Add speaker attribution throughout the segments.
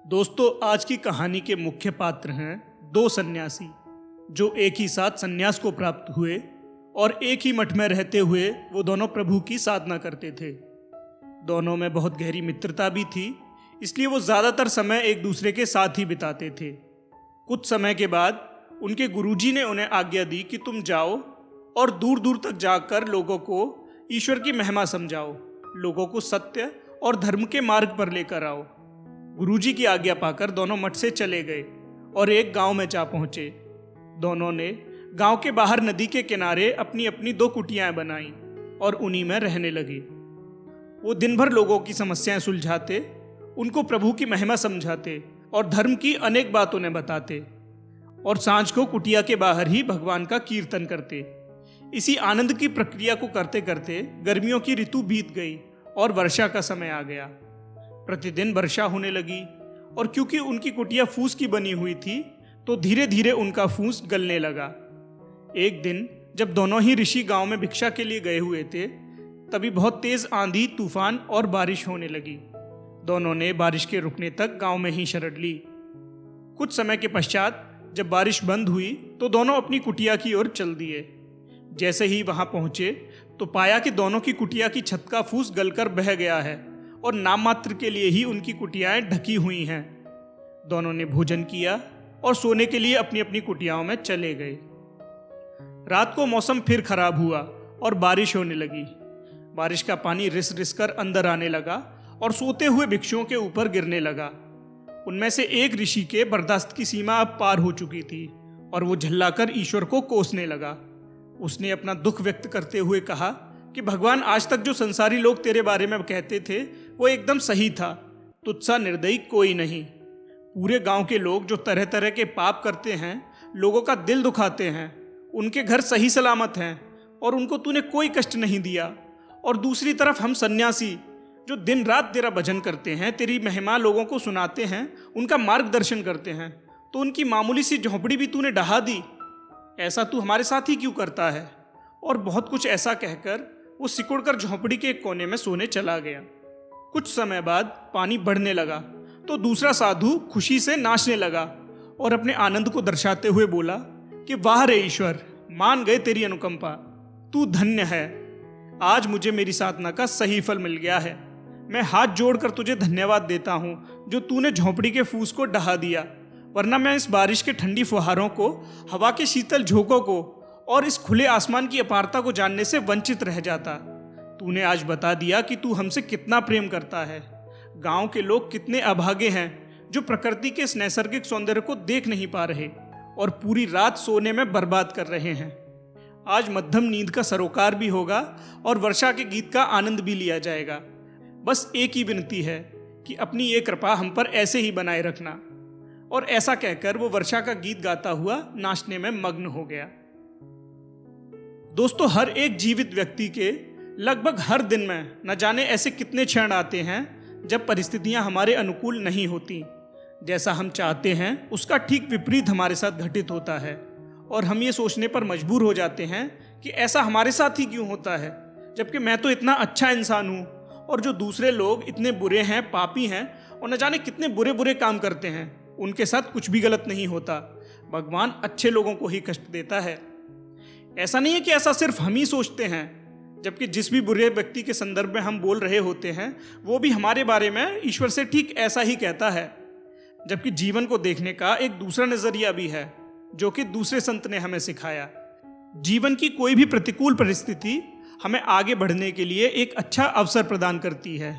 Speaker 1: दोस्तों, आज की कहानी के मुख्य पात्र हैं दो सन्यासी जो एक ही साथ सन्यास को प्राप्त हुए और एक ही मठ में रहते हुए वो दोनों प्रभु की साधना करते थे। दोनों में बहुत गहरी मित्रता भी थी, इसलिए वो ज़्यादातर समय एक दूसरे के साथ ही बिताते थे। कुछ समय के बाद उनके गुरुजी ने उन्हें आज्ञा दी कि तुम जाओ और दूर दूर तक जाकर लोगों को ईश्वर की महिमा समझाओ, लोगों को सत्य और धर्म के मार्ग पर लेकर आओ। गुरुजी की आज्ञा पाकर दोनों मठ से चले गए और एक गांव में जा पहुंचे। दोनों ने गांव के बाहर नदी के किनारे अपनी अपनी दो कुटियाएं बनाई और उन्हीं में रहने लगे। वो दिन भर लोगों की समस्याएं सुलझाते, उनको प्रभु की महिमा समझाते और धर्म की अनेक बात उन्हें बताते और सांझ को कुटिया के बाहर ही भगवान का कीर्तन करते। इसी आनंद की प्रक्रिया को करते करते गर्मियों की ऋतु बीत गई और वर्षा का समय आ गया। प्रतिदिन वर्षा होने लगी और क्योंकि उनकी कुटिया फूस की बनी हुई थी तो धीरे धीरे उनका फूस गलने लगा। एक दिन जब दोनों ही ऋषि गांव में भिक्षा के लिए गए हुए थे, तभी बहुत तेज आंधी, तूफान और बारिश होने लगी। दोनों ने बारिश के रुकने तक गांव में ही शरण ली। कुछ समय के पश्चात जब बारिश बंद हुई तो दोनों अपनी कुटिया की ओर चल दिए। जैसे ही वहां पहुंचे तो पाया कि दोनों की कुटिया की छत का फूस गलकर बह गया है और नाम मात्र के लिए ही उनकी कुटियाएं ढकी हुई हैं। दोनों ने भोजन किया और सोने के लिए अपनी अपनी कुटियाओं में चले गए। रात को मौसम फिर खराब हुआ और बारिश होने लगी। बारिश का पानी रिस रिस कर अंदर आने लगा और सोते हुए भिक्षुओं के ऊपर गिरने लगा। उनमें से एक ऋषि के बर्दाश्त की सीमा अब पार हो चुकी थी और वो झल्लाकर ईश्वर को कोसने लगा। उसने अपना दुख व्यक्त करते हुए कहा कि भगवान, आज तक जो संसारी लोग तेरे बारे में कहते थे वो एकदम सही था। तुझसा निर्दयी कोई नहीं। पूरे गांव के लोग जो तरह तरह के पाप करते हैं, लोगों का दिल दुखाते हैं, उनके घर सही सलामत हैं और उनको तूने कोई कष्ट नहीं दिया। और दूसरी तरफ हम सन्यासी जो दिन रात तेरा भजन करते हैं, तेरी महिमा लोगों को सुनाते हैं, उनका मार्गदर्शन करते हैं, तो उनकी मामूली सी झोंपड़ी भी तूने ढहा दी। ऐसा तू हमारे साथ ही क्यों करता है? और बहुत कुछ ऐसा कहकर वो सिकुड़कर झोंपड़ी के एक कोने में सोने चला गया। कुछ समय बाद पानी बढ़ने लगा तो दूसरा साधु खुशी से नाचने लगा और अपने आनंद को दर्शाते हुए बोला कि वाह रे ईश्वर, मान गए तेरी अनुकंपा, तू धन्य है। आज मुझे मेरी साधना का सही फल मिल गया है। मैं हाथ जोड़कर तुझे धन्यवाद देता हूँ जो तूने झोंपड़ी के फूस को ढहा दिया, वरना मैं इस बारिश के ठंडी फुहारों को, हवा के शीतल झोंकों को और इस खुले आसमान की अपारता को जानने से वंचित रह जाता। तूने आज बता दिया कि तू हमसे कितना प्रेम करता है। गांव के लोग कितने अभागे हैं जो प्रकृति के इस नैसर्गिक सौंदर्य को देख नहीं पा रहे और पूरी रात सोने में बर्बाद कर रहे हैं। आज मध्यम नींद का सरोकार भी होगा और वर्षा के गीत का आनंद भी लिया जाएगा। बस एक ही विनती है कि अपनी ये कृपा हम पर ऐसे ही बनाए रखना। और ऐसा कहकर वो वर्षा का गीत गाता हुआ नाचने में मग्न हो गया। दोस्तों, हर एक जीवित व्यक्ति के लगभग हर दिन में न जाने ऐसे कितने क्षण आते हैं जब परिस्थितियां हमारे अनुकूल नहीं होती। जैसा हम चाहते हैं उसका ठीक विपरीत हमारे साथ घटित होता है और हम ये सोचने पर मजबूर हो जाते हैं कि ऐसा हमारे साथ ही क्यों होता है, जबकि मैं तो इतना अच्छा इंसान हूँ और जो दूसरे लोग इतने बुरे हैं, पापी हैं और न जाने कितने बुरे बुरे काम करते हैं, उनके साथ कुछ भी गलत नहीं होता। भगवान अच्छे लोगों को ही कष्ट देता है। ऐसा नहीं है कि ऐसा सिर्फ हम ही सोचते हैं, जबकि जिस भी बुरे व्यक्ति के संदर्भ में हम बोल रहे होते हैं वो भी हमारे बारे में ईश्वर से ठीक ऐसा ही कहता है। जबकि जीवन को देखने का एक दूसरा नजरिया भी है जो कि दूसरे संत ने हमें सिखाया। जीवन की कोई भी प्रतिकूल परिस्थिति हमें आगे बढ़ने के लिए एक अच्छा अवसर प्रदान करती है।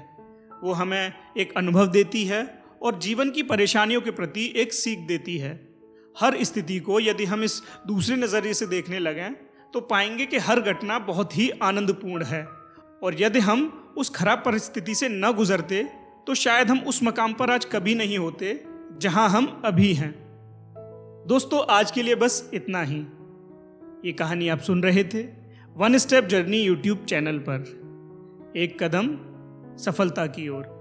Speaker 1: वो हमें एक अनुभव देती है और जीवन की परेशानियों के प्रति एक सीख देती है। हर स्थिति को यदि हम इस दूसरे नज़रिए से देखने लगें तो पाएंगे कि हर घटना बहुत ही आनंदपूर्ण है और यदि हम उस खराब परिस्थिति से न गुजरते तो शायद हम उस मकाम पर आज कभी नहीं होते जहां हम अभी हैं। दोस्तों, आज के लिए बस इतना ही। ये कहानी आप सुन रहे थे one step journey YouTube channel पर, एक कदम सफलता की ओर।